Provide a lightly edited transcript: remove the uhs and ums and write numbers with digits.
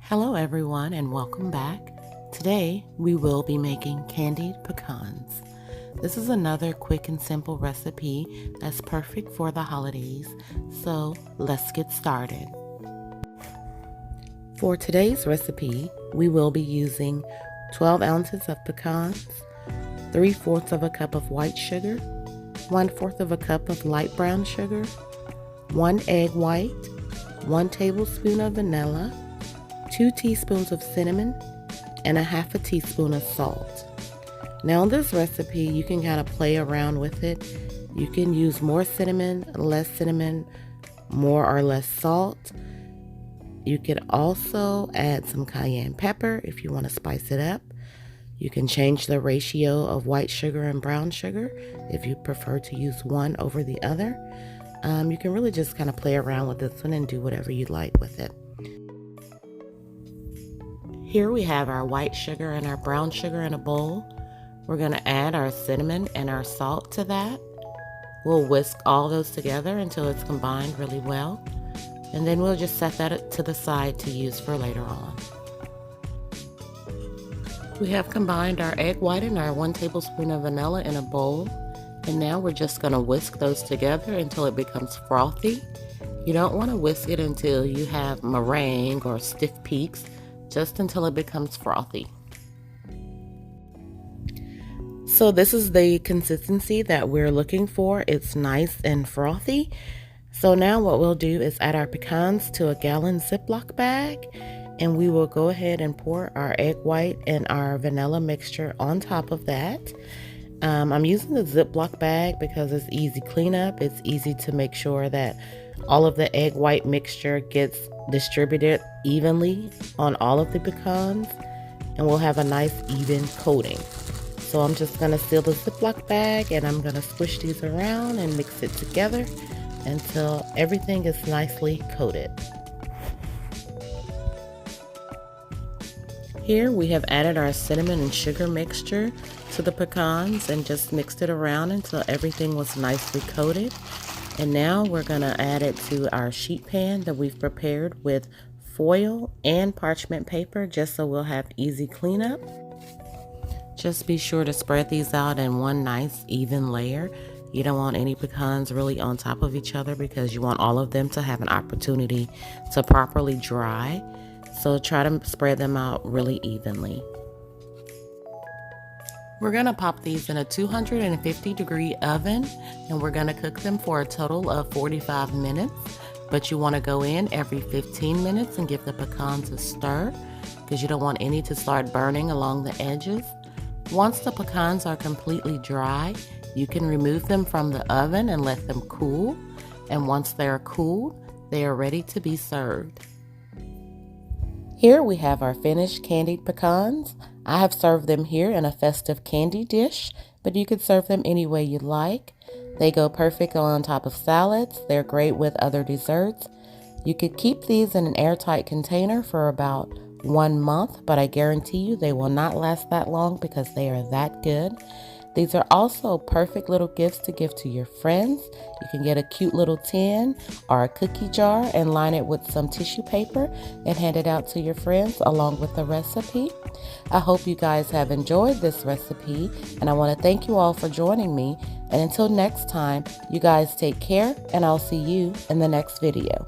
Hello everyone and welcome back. Today we will be making candied pecans. This is another quick and simple recipe that's perfect for the holidays, so let's get started. For today's recipe, we will be using 12 ounces of pecans, 3/4 of a cup of white sugar, 1/4 of a cup of light brown sugar, 1 egg white, 1 tablespoon of vanilla, 2 teaspoons of cinnamon, and 1/2 teaspoon of salt. Now in this recipe, you can kind of play around with it. You can use more cinnamon, more or less salt. You could also add some cayenne pepper if you want to spice it up. You can change the ratio of white sugar and brown sugar if you prefer to use one over the other. You can really just kind of play around with this one and do whatever you like with it. Here we have our white sugar and our brown sugar in a bowl. We're going to add our cinnamon and our salt to that. We'll whisk all those together until it's combined really well. And then we'll just set that to the side to use for later on. We have combined our egg white and our 1 tablespoon of vanilla in a bowl. And now we're just going to whisk those together until it becomes frothy. You don't want to whisk it until you have meringue or stiff peaks, just until it becomes frothy. So this is the consistency that we're looking for. It's nice and frothy. So now what we'll do is add our pecans to a gallon Ziploc bag, and we will go ahead and pour our egg white and our vanilla mixture on top of that. I'm using the Ziploc bag because it's easy cleanup. It's easy to make sure that all of the egg white mixture gets distributed evenly on all of the pecans, and we'll have a nice even coating. So I'm just going to seal the Ziploc bag, and I'm going to squish these around and mix it together until everything is nicely coated. Here we have added our cinnamon and sugar mixture to the pecans and just mixed it around until everything was nicely coated. And now we're going to add it to our sheet pan that we've prepared with foil and parchment paper, just so we'll have easy cleanup. Just be sure to spread these out in one nice even layer. You don't want any pecans really on top of each other because you want all of them to have an opportunity to properly dry. So try to spread them out really evenly. We're going to pop these in a 250-degree oven, and we're going to cook them for a total of 45 minutes. But you want to go in every 15 minutes and give the pecans a stir because you don't want any to start burning along the edges. Once the pecans are completely dry, you can remove them from the oven and let them cool. And once they're cooled, they are ready to be served. Here we have our finished candied pecans. I have served them here in a festive candy dish, but you could serve them any way you like. They go perfect on top of salads. They're great with other desserts. You could keep these in an airtight container for about 1 month, but I guarantee you they will not last that long because they are that good. These are also perfect little gifts to give to your friends. You can get a cute little tin or a cookie jar and line it with some tissue paper and hand it out to your friends along with the recipe. I hope you guys have enjoyed this recipe, and I want to thank you all for joining me. And until next time, you guys take care, and I'll see you in the next video.